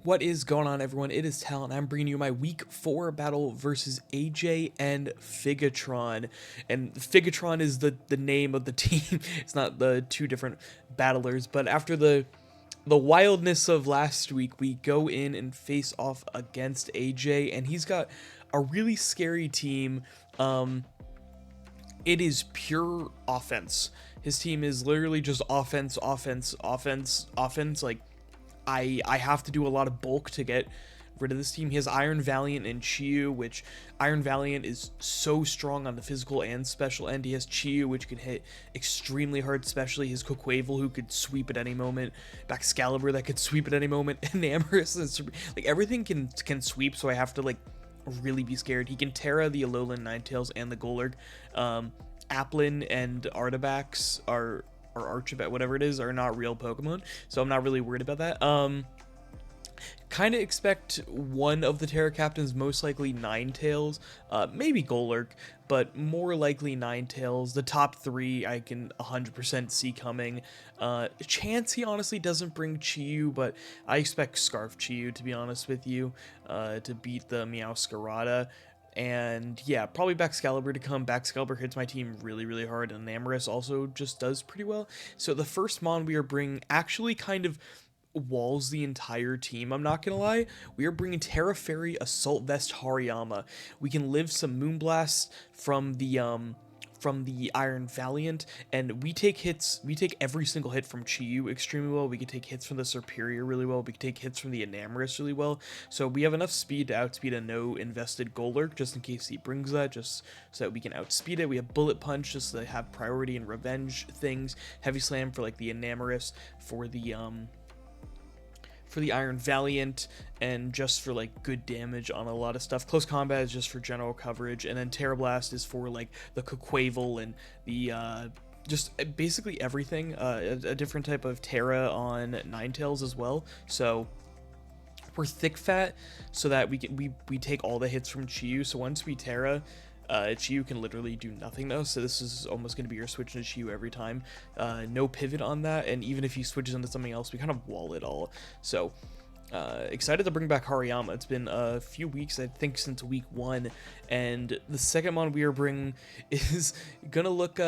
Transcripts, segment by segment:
What is going on, everyone? It is Tal, and I'm bringing you my Week 4 battle versus AJ and Figatron. And Figatron is the name of the team. It's not the two different battlers, but after the wildness of last week, we go in and face off against AJ, and he's got a really scary team. It is pure offense. His team is literally just offense, offense, offense, offense. Like, I have to do a lot of bulk to get rid of this team. He has Iron Valiant and Chiyu, which Iron Valiant is so strong on the physical and special end. He has Chiyu, which can hit extremely hard, especially his Coquavel, who could sweep at any moment, Baxcalibur that could sweep at any moment, and Amorous, like everything can sweep, so I have to like really be scared. He can Terra the Alolan Ninetales and the Golurk. Applin and Artibax are or Archibald, whatever it is, are not real Pokemon, so I'm not really worried about that. Kind of expect one of the Terra Captains, most likely Ninetales, maybe Golurk, but more likely Ninetales. The top three I can 100% see coming. Chance he honestly doesn't bring Chiyu, but I expect Scarf Chiyu, to be honest with you, to beat the Meowscarada. And yeah, probably Baxcalibur to come. Baxcalibur hits my team really, really hard, and Amorous also just does pretty well. So the first Mon we are bringing actually kind of walls the entire team, I'm not gonna lie. We are bringing Terra Fairy, Assault Vest, Hariyama. We can live some Moonblast from the Iron Valiant, and we take every single hit from Chiyu extremely well. We can take hits from the Superior really well. We can take hits from the Enamorous really well. So we have enough speed to outspeed a no invested Golurk, just in case he brings that, just so that we can outspeed it. We have Bullet Punch just to have priority and revenge things. Heavy Slam for like the Enamorous, for the Iron Valiant, and just for like good damage on a lot of stuff. Close Combat is just for general coverage, and then Terra Blast is for like the Coquavel and the just basically everything. A different type of Terra on Ninetales as well. So we're thick fat, so that we take all the hits from Chiyu. So once we Terra, Chiyu can literally do nothing though, so this is almost going to be your switch into Chiyu every time. No pivot on that, and even if he switches into something else, we kind of wall it all. So excited to bring back Hariyama. It's been a few weeks, I think, since week 1, and the second one we are bringing is gonna look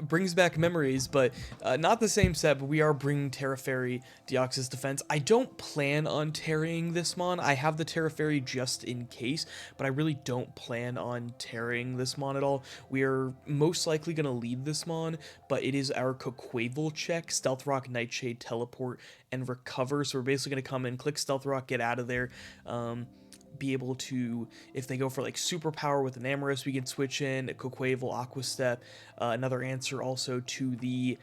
brings back memories, but not the same set. But we are bringing Terra Fairy, Deoxys Defense. I don't plan on tarrying this Mon. I have the Terra Fairy just in case, but I really don't plan on tarrying this Mon at all. We are most likely going to lead this Mon, but it is our Coquavel check: Stealth Rock, Nightshade, Teleport, and Recover. So we're basically going to come in, click Stealth Rock, get out of there. Be able to, if they go for like superpower with an Amorous, we can switch in Coquavel, Aqua Step, another answer also to the,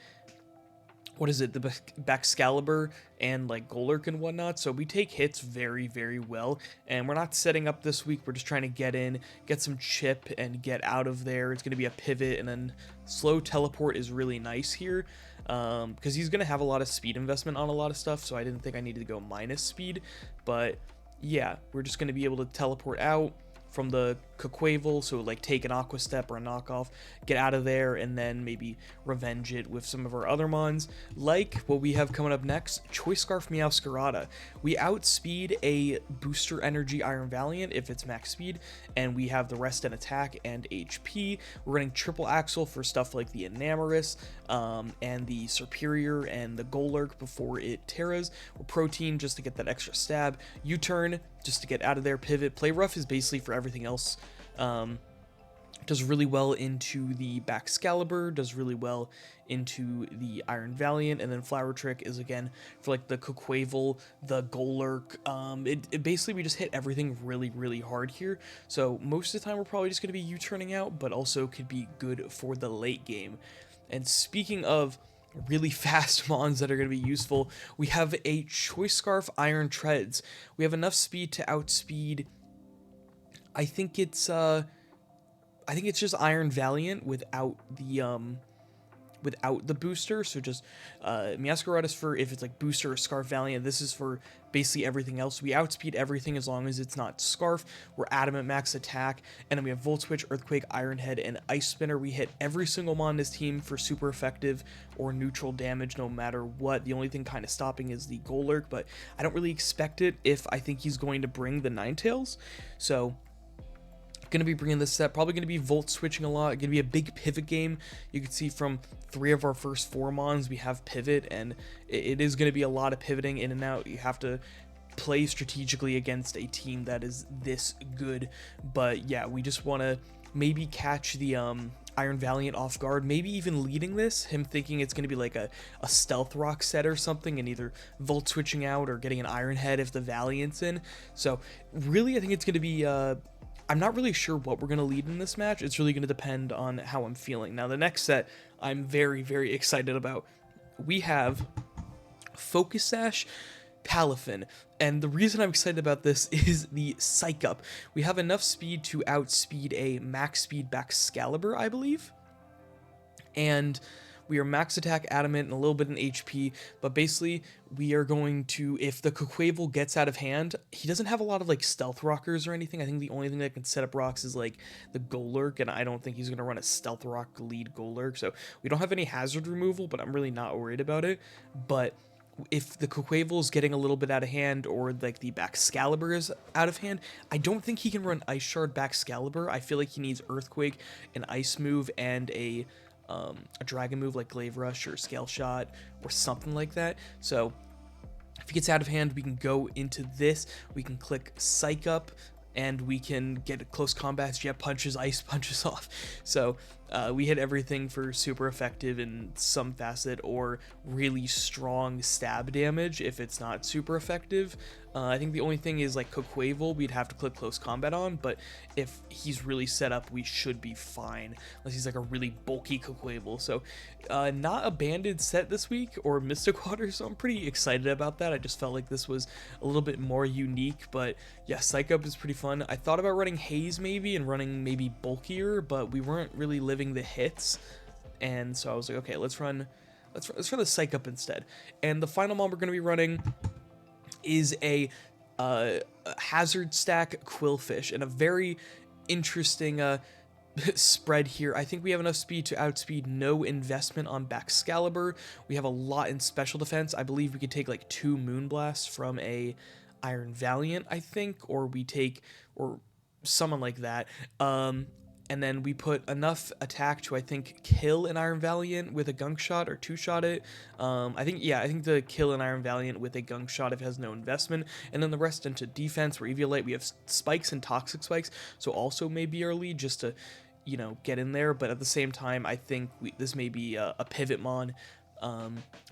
what is it, the Baxcalibur and like Golurk and whatnot. So we take hits very, very well, and we're not setting up this week. We're just trying to get in, get some chip, and get out of there. It's going to be a pivot, and then slow teleport is really nice here, because he's going to have a lot of speed investment on a lot of stuff, so I didn't think I needed to go minus speed, but yeah, we're just going to be able to teleport out from the Coquavel, so like take an Aqua Step or a knockoff, get out of there, and then maybe revenge it with some of our other Mons, like what we have coming up next, Choice Scarf Meowscarada. We outspeed a Booster Energy Iron Valiant if it's max speed, and we have the rest in attack and HP. We're running Triple Axle for stuff like the Enamorous, and the Superior and the Golurk before it Terras. We're Protein just to get that extra stab. U-Turn just to get out of there. Pivot. Play Rough is basically for everything else. Does really well into the Baxcalibur, does really well into the Iron Valiant, and then Flower Trick is again for like the Coquavel, the Golurk. It basically, we just hit everything really, really hard here. So most of the time we're probably just going to be U-turning out, but also could be good for the late game. And speaking of really fast Mons that are going to be useful, we have a Choice Scarf Iron Treads. We have enough speed to outspeed, I think it's just Iron Valiant without the without the booster. So just Masquerade is for if it's like booster or Scarf Valiant. This is for basically everything else. We outspeed everything as long as it's not Scarf. We're Adamant max attack, and then we have Volt Switch, Earthquake, Iron Head, and Ice Spinner. We hit every single mon in this team for super effective or neutral damage no matter what. The only thing kind of stopping is the Golurk, but I don't really expect it if I think he's going to bring the Ninetales. So going to be bringing this set, probably going to be Volt switching a lot, going to be a big pivot game. You can see from 3 of our first 4 mons we have pivot, and it is going to be a lot of pivoting in and out. You have to play strategically against a team that is this good. But yeah, we just want to maybe catch the Iron Valiant off guard, maybe even leading this, him thinking it's going to be like a Stealth Rock set or something, and either Volt switching out or getting an Iron Head if the Valiant's in. So really, I think it's going to be I'm not really sure what we're going to lead in this match. It's really going to depend on how I'm feeling. Now, the next set I'm very, very excited about. We have Focus Sash, Palafin, and the reason I'm excited about this is the Psych Up. We have enough speed to outspeed a max speed Baxcalibur, I believe, and we are max attack, adamant, and a little bit in HP, but basically we are going to, if the Quaquaval gets out of hand, he doesn't have a lot of like stealth rockers or anything. I think the only thing that can set up rocks is like the Golurk, and I don't think he's going to run a stealth rock lead Golurk, so we don't have any hazard removal, but I'm really not worried about it. But if the Quaquaval is getting a little bit out of hand, or like the Baxcalibur is out of hand, I don't think he can run Ice Shard Baxcalibur. I feel like he needs Earthquake, an Ice move, and a dragon move like Glaive Rush or Scale Shot or something like that. So if he gets out of hand, we can go into this, we can click Psych Up, and we can get close combats, jet punches, ice punches off. So we hit everything for super effective in some facet, or really strong stab damage if it's not super effective. I think the only thing is like Quaquaval, we'd have to click close combat on, but if he's really set up, we should be fine, unless he's like a really bulky Quaquaval. So not a banded set this week, or Mystic Water, so I'm pretty excited about that. I just felt like this was a little bit more unique, but yeah, Psych Up is pretty fun. I thought about running Haze maybe, and running maybe bulkier, but we weren't really living the hits, and so I was like, okay, let's run the Psych Up instead. And the final mon we're going to be running is a hazard stack Quillfish, and a very interesting spread here. I think we have enough speed to outspeed no investment on Baxcalibur. We have a lot in special defense. I believe we could take like 2 Moonblasts from a Iron Valiant, I think, or we take, or someone like that. And then we put enough attack to, I think, kill an Iron Valiant with a Gunk Shot, or 2-shot it. I think the kill an Iron Valiant with a Gunk Shot if it has no investment. And then the rest into defense, where Eviolite, we have Spikes and Toxic Spikes, so also maybe our lead just to, you know, get in there. But at the same time, I think this may be a pivot mon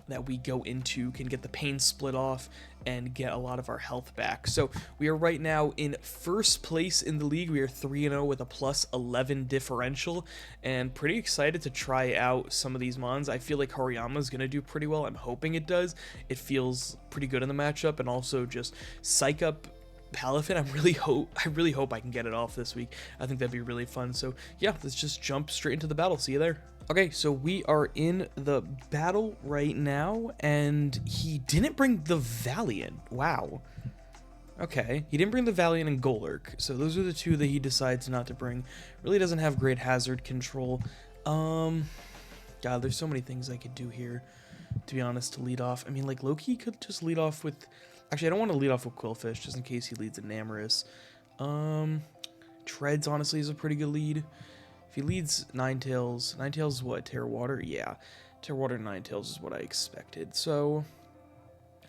that we go into, can get the pain split off and get a lot of our health back. So we are right now in first place in the league. We are 3-0 with a plus 11 differential, and pretty excited to try out some of these mons. I feel like Hariyama is going to do pretty well. I'm hoping it does. It feels pretty good in the matchup, and also just Psych Up Palafin, I really hope I can get it off this week. I think that'd be really fun. So yeah, let's just jump straight into the battle. See you there. Okay, so we are in the battle right now, and he didn't bring the Valiant. Wow. Okay, he didn't bring the Valiant and Golurk, so those are the 2 that he decides not to bring. Really doesn't have great hazard control. God, there's so many things I could do here, to be honest, to lead off. I mean, like, Loki could just lead off with... Actually, I don't want to lead off with Quillfish, just in case he leads a Namorous. Treads, honestly, is a pretty good lead. If he leads Ninetales is what? Terra Water? Yeah. Terra Water and Ninetales is what I expected. So,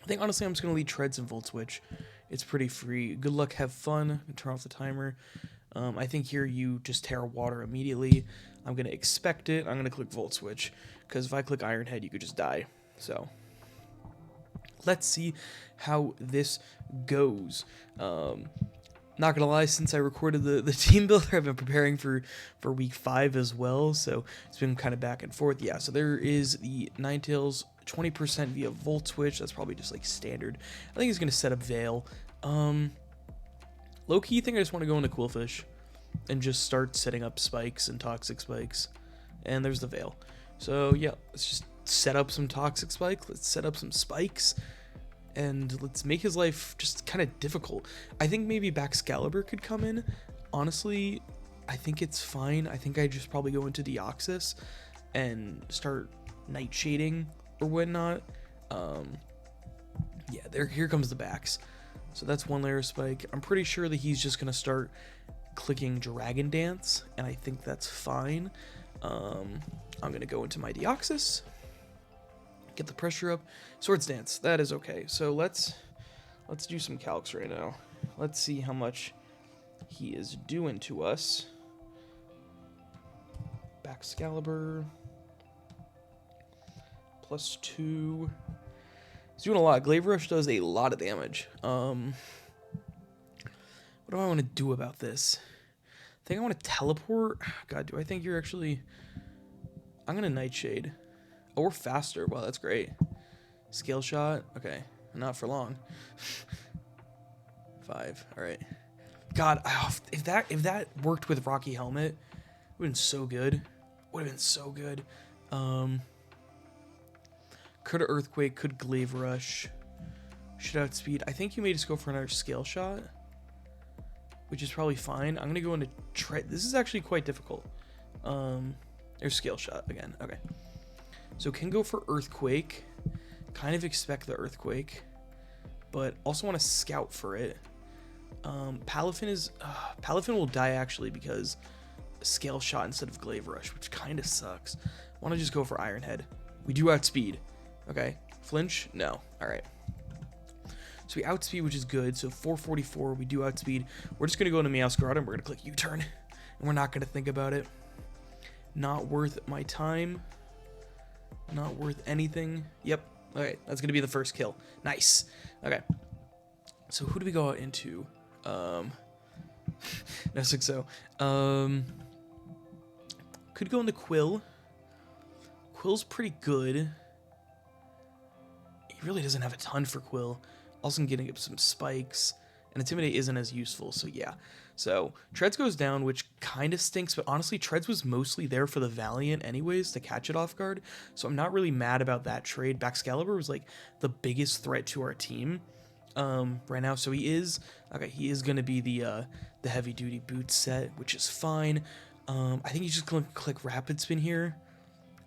I think, honestly, I'm just going to lead Treads and Volt Switch. It's pretty free. Good luck, have fun. Turn off the timer. I think here you just Terra Water immediately. I'm going to expect it. I'm going to click Volt Switch, because if I click Iron Head, you could just die. So, let's see how this goes. Not gonna lie, since I recorded the team builder, I've been preparing for week 5 as well, so it's been kind of back and forth. Yeah, so there is the Ninetales, 20% via Volt Switch. That's probably just like standard. I think he's gonna set up Veil. Low-key, I think I just want to go into Quillfish and just start setting up Spikes and Toxic Spikes. And there's the Veil. So yeah, let's just set up some toxic spike. Let's set up some spikes, and let's make his life just kind of difficult. I think maybe Baxcalibur could come in. Honestly, I think it's fine. I think I just probably go into Deoxys and start nightshading or whatnot. Yeah, here comes the Bax. So that's one layer of spike. I'm pretty sure that he's just gonna start clicking Dragon Dance, and I think that's fine. I'm gonna go into my Deoxys, get the pressure up. Swords Dance, that is okay. So let's do some calcs right now. Let's see how much he is doing to us. Baxcalibur +2. He's doing a lot. Glaive Rush does a lot of damage. What do I want to do about this? I think I want to teleport. God, do I think you're actually... I'm going to Nightshade. Oh, we're faster. Wow, that's great. Scale Shot. Okay, not for long. 5. All right. God, if that worked with Rocky Helmet, it would have been so good. Would have been so good. Could Earthquake, could Glaive Rush. Should outspeed. I think you may just go for another Scale Shot, which is probably fine. I'm going to go into This is actually quite difficult. There's Scale Shot again. Okay. So can go for Earthquake. Kind of expect the Earthquake, but also want to scout for it. Palafin will die actually because Scale Shot instead of Glaive Rush, which kind of sucks. Want to just go for Iron Head. We do outspeed. Okay. Flinch? No. All right. So we outspeed, which is good. So 444, we do outspeed. We're just going to go into Meowscarada and we're going to click U-turn. And we're not going to think about it. Not worth my time. Not worth anything. Yep. Okay. That's going to be the first kill. Nice. Okay. So who do we go out into? No, 6-0. Could go into Quill. Quill's pretty good. He really doesn't have a ton for Quill. Also getting up some spikes. And Intimidate isn't as useful, so yeah. So Treads goes down, which kind of stinks, but honestly, Treads was mostly there for the Valiant anyways to catch it off guard. So I'm not really mad about that trade. Baxcalibur was like the biggest threat to our team right now. So he is going to be the heavy duty boot set, which is fine. I think he's just going to click Rapid Spin here.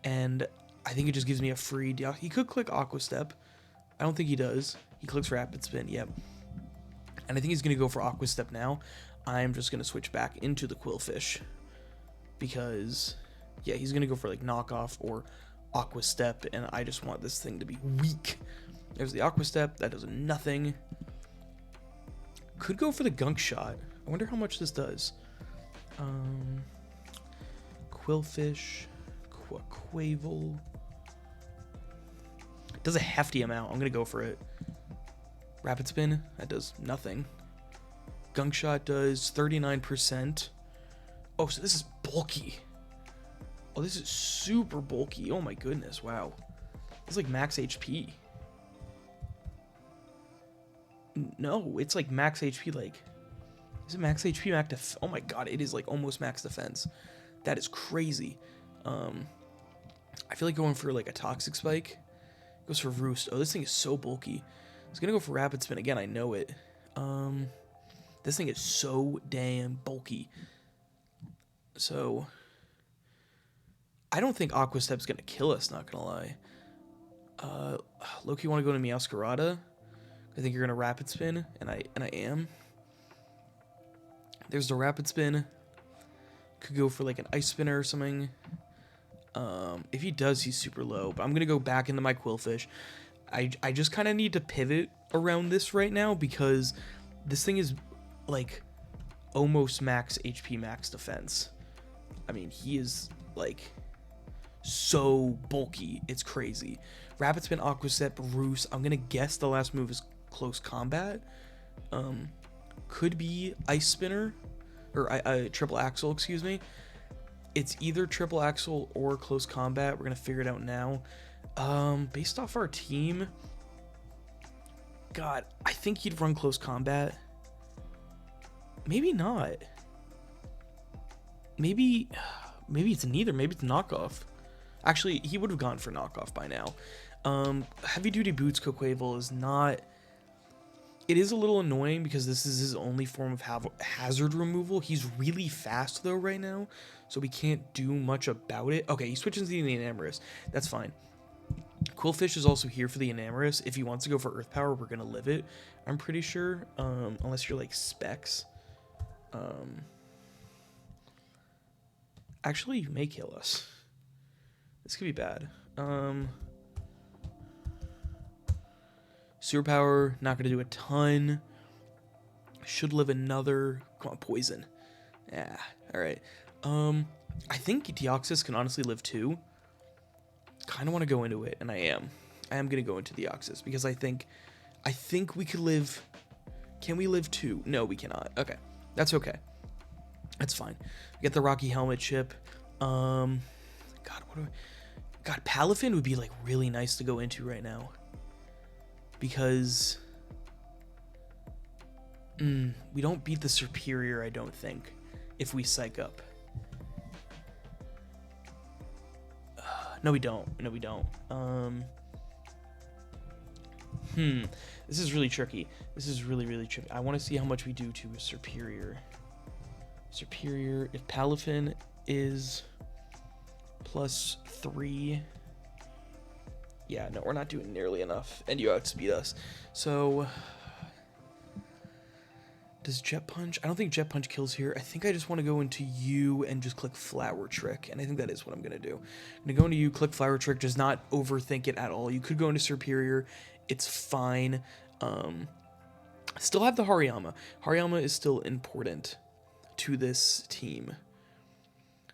And I think it just gives me a free deal. He could click Aqua Step. I don't think he does. He clicks Rapid Spin, yep. And I think he's going to go for Aqua Step now. I'm just going to switch back into the Quillfish. Because, yeah, he's going to go for, like, Knockoff or Aqua Step. And I just want this thing to be weak. There's the Aqua Step. That does nothing. Could go for the Gunk Shot. I wonder how much this does. Quillfish. Quavel. It does a hefty amount. I'm going to go for it. Rapid Spin. That does nothing. Gunk Shot does 39%. Oh, so this is bulky. Oh, this is super bulky. Oh my goodness. Wow. It's like max HP. No, it's like max HP. Like, is it max HP? Max def? Oh my god, it is like almost max defense. That is crazy. I feel like going for like a Toxic Spike. Goes for Roost. Oh, this thing is so bulky. It's gonna go for Rapid Spin again. I know it. This thing is so damn bulky. So I don't think Aqua Step's gonna kill us. Not gonna lie. Loki, want to go to Meowscarada? I think you're gonna Rapid Spin, and I am. There's the Rapid Spin. Could go for like an Ice Spinner or something. If he does, he's super low. But I'm gonna go back into my Quillfish. I just kind of need to pivot around this right now because this thing is like almost max HP, max defense. I mean, he is like so bulky. It's crazy. Rapid Spin, Aqua Step, Roost. I'm gonna guess the last move is Close Combat. Could be Ice Spinner or Triple Axle, excuse me. It's either Triple Axle or Close Combat. We're gonna figure it out now. Based off our team, God, I think he'd run Close Combat. Maybe not. Maybe it's neither. Maybe it's Knockoff. Actually, he would have gone for knockoff by now. Heavy Duty Boots Coquavel is not... It is a little annoying because this is his only form of hazard removal. He's really fast, though, right now, so we can't do much about it. Okay, he switches to the Enamorous. That's fine. Quillfish is also here for the Enamorous. If he wants to go for Earth Power, we're going to live it, I'm pretty sure, unless you're, like, Specs. Actually, you may kill us. This could be bad. Sewer Power, not going to do a ton. Should live another... Come on, Poison. Yeah, alright. I think Deoxys can honestly live 2. Kind of want to go into it, and I am. I am going to go into Deoxys, because I think we could live... Can we live 2? No, we cannot. Okay, that's okay. That's fine. We get the Rocky Helmet chip. God, what do I... God, Palafin would be, like, really nice to go into right now. Because... we don't beat the Superior, I don't think, if we psych up. No, we don't. No, we don't. This is really tricky. This is really, really tricky. I want to see how much we do to Superior. Superior, if Palafin is +3... Yeah, no, we're not doing nearly enough, and you outspeed us. So, does Jet Punch? I don't think Jet Punch kills here. I think I just want to go into you and just click Flower Trick, and I think that is what I'm going to do. I'm going to go into you, click Flower Trick, just not overthink it at all. You could go into Superior. It's fine. Still have the Hariyama. Hariyama is still important to this team.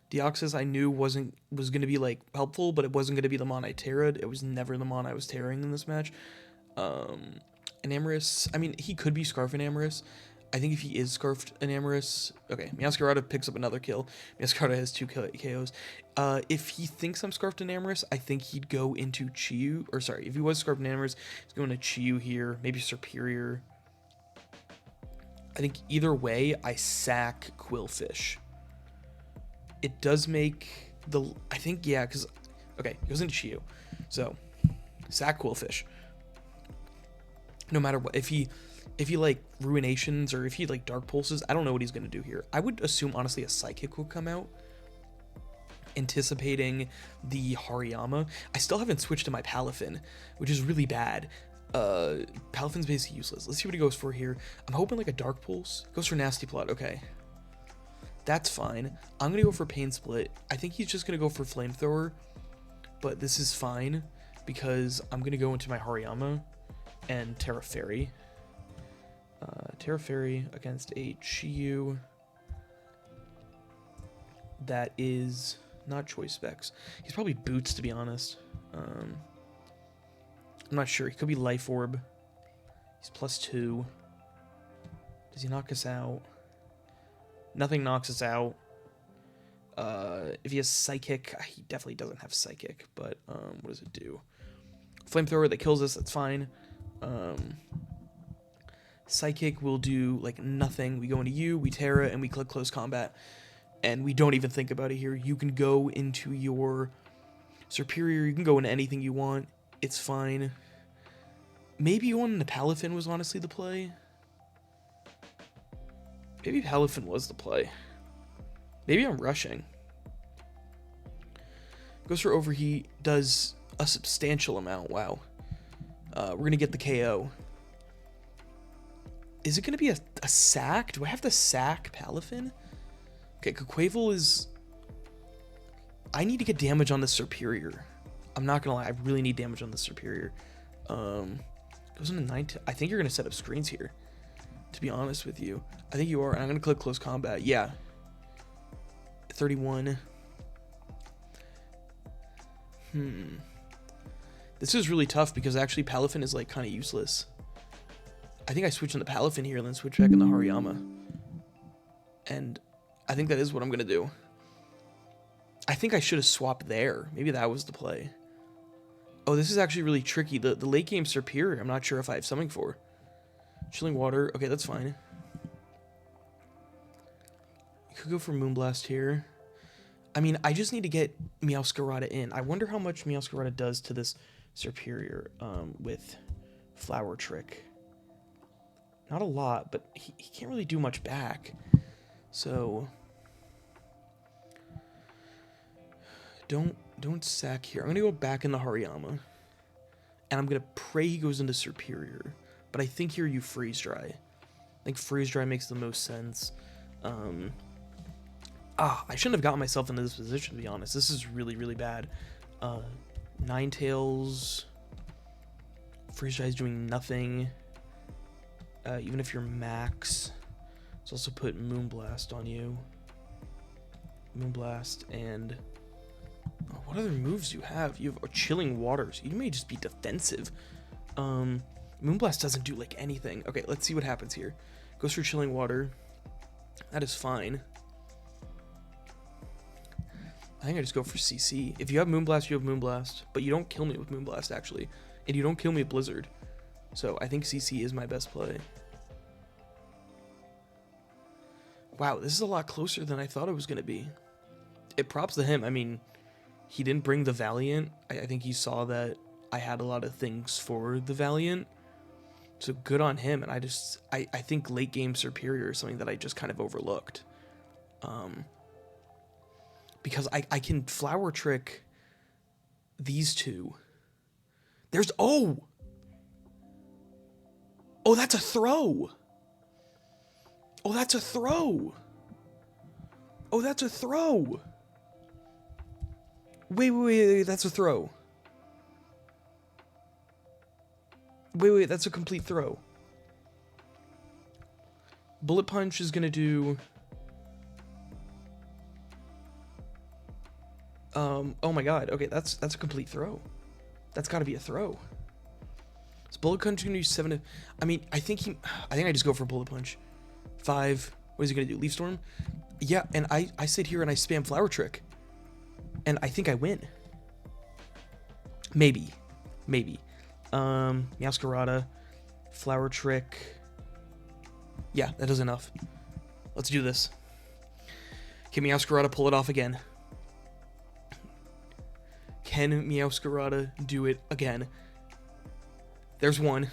Deoxys I knew was going to be like helpful, but it wasn't going to be the mon I terra'd. It was never the mon I was terroring in this match. Enamorous, I mean, he could be Scarf Enamorous. I think if he is Scarfed Enamorous... Okay, Meowscarada picks up another kill. Meowscarada has 2 KOs. If he thinks I'm Scarfed Enamorous, I think he'd go into Chiyu. Or sorry, if he was Scarfed Enamorous, he's going to Chiyu here. Maybe Superior. I think either way, I sack Quillfish. It does make the... I think, yeah, because... Okay, it goes into Chiyu. So, sack Quillfish. No matter what. If he like Ruinations or if he like Dark Pulses, I don't know what he's going to do here. I would assume, honestly, a Psychic will come out. Anticipating the Hariyama. I still haven't switched to my Palafin, which is really bad. Palafin's basically useless. Let's see what he goes for here. I'm hoping like a Dark Pulse. Goes for Nasty Plot. Okay. That's fine. I'm going to go for Pain Split. I think he's just going to go for Flamethrower. But this is fine because I'm going to go into my Hariyama and Terra Fairy. Terra Fairy against a Chiyu that is not Choice Specs. He's probably Boots, to be honest. I'm not sure. He could be Life Orb. He's +2. Does he knock us out? Nothing knocks us out. If he has Psychic, he definitely doesn't have Psychic, but what does it do? Flamethrower that kills us, that's fine. Psychic will do like nothing. We go into you, we Terra, and we click Close Combat, and we don't even think about it here. You can go into your Superior, you can go into anything you want. It's fine. Maybe going into Palafin was honestly the play. Maybe Palafin was the play. Maybe I'm rushing. Goes for Overheat, does a substantial amount. Wow. We're going to get the KO. Is it going to be a sack? Do I have to sack Palafin? Okay, Coquavel is... I need to get damage on the Superior. I'm not going to lie. I really need damage on the Superior. Goes into 9... I think you're going to set up screens here. To be honest with you. I think you are. And I'm going to click Close Combat. Yeah. 31. This is really tough because actually Palafin is like kind of useless. I think I switch into Palafin here and then switch back into Hariyama. And I think that is what I'm going to do. I think I should have swapped there. Maybe that was the play. Oh, this is actually really tricky. The late game Superior, I'm not sure if I have something for. Chilling Water. Okay, that's fine. You could go for Moonblast here. I mean, I just need to get Meowscarada in. I wonder how much Meowscarada does to this Superior with Flower Trick. Not a lot, but he can't really do much back. So don't sack here. I'm gonna go back in the Hariyama, and I'm gonna pray he goes into Superior. But I think here you Freeze Dry. I think Freeze Dry makes the most sense. I shouldn't have gotten myself into this position, to be honest. This is really, really bad. Ninetales. Freeze Dry is doing nothing. Even if you're max. Let's also put Moonblast on you. Moonblast and... Oh, what other moves do you have? You have Chilling Waters. You may just be defensive. Moonblast doesn't do, like, anything. Okay, let's see what happens here. Goes for Chilling Water. That is fine. I think I just go for CC. If you have Moonblast, you have Moonblast. But you don't kill me with Moonblast, actually. And you don't kill me with Blizzard. So I think CC is my best play. Wow, this is a lot closer than I thought it was going to be. It props to him. I mean, he didn't bring the Valiant. I think he saw that I had a lot of things for the Valiant. So good on him. And I think late game Superior is something that I just kind of overlooked. Because I can Flower Trick these two. There's... Oh, that's a throw. Oh, that's a throw. Oh, that's a throw. Wait, that's a throw. Wait, that's a complete throw. Bullet Punch is gonna do... oh my god, okay, that's a complete throw. That's gotta be a throw. Is Bullet Punch gonna do 7 to... I mean, I think I just go for Bullet Punch. 5, what is he gonna do, Leaf Storm? Yeah, and I sit here and I spam Flower Trick. And I think I win. Maybe. Meowscarada, Flower Trick. Yeah, that does enough. Let's do this. Can Meowscarada pull it off again? Can Meowscarada do it again? There's one.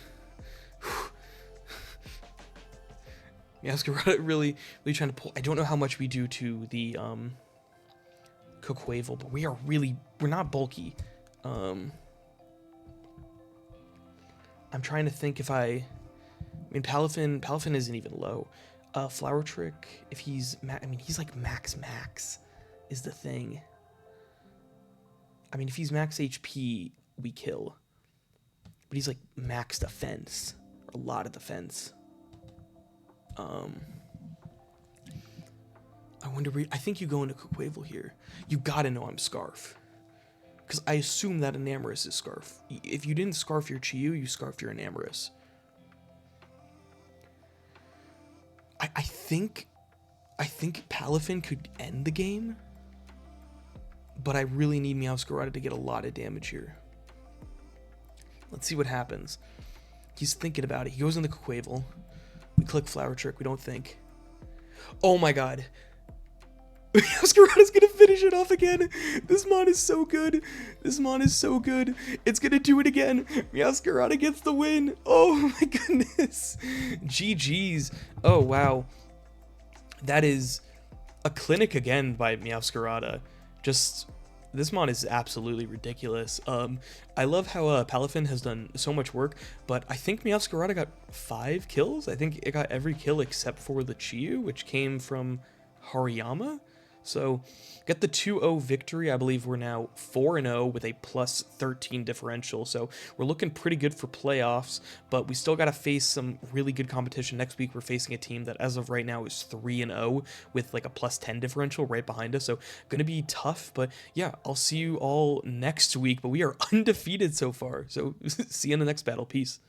Meowscarada really trying to pull. I don't know how much we do to the Cookwavel, but we're not bulky. I'm trying to think if I mean, Palafin isn't even low. Flower Trick, if he's... I mean, he's like max is the thing. I mean, if he's max HP, we kill. But he's like max defense. Or a lot of defense. I wonder... I think you go into Cookwavel here. You gotta know I'm Scarf. Because I assume that Enamorus is Scarf. If you didn't Scarf your Chiyu, you Scarf your Enamorus. I think Palafin could end the game, but I really need Meowscarada to get a lot of damage here. Let's see what happens. He's thinking about it. He goes in the Cookwavel. We click Flower Trick. We don't think. Oh my god. Meowscarada's gonna finish it off again. This mon is so good. This mon is so good. It's gonna do it again. Meowscarada gets the win. Oh my goodness. GG's. Oh wow. That is a clinic again by Meowscarada. Just... This mon is absolutely ridiculous. I love how Palafin has done so much work, but I think Meowscarada got 5 kills. I think it got every kill except for the Chiyu, which came from Hariyama. So, get the 2-0 victory. I believe we're now 4-0 with a plus 13 differential. So, we're looking pretty good for playoffs, but we still got to face some really good competition. Next week, we're facing a team that, as of right now, is 3-0 with like a plus 10 differential right behind us. So, going to be tough, but yeah, I'll see you all next week. But we are undefeated so far. So, see you in the next battle. Peace.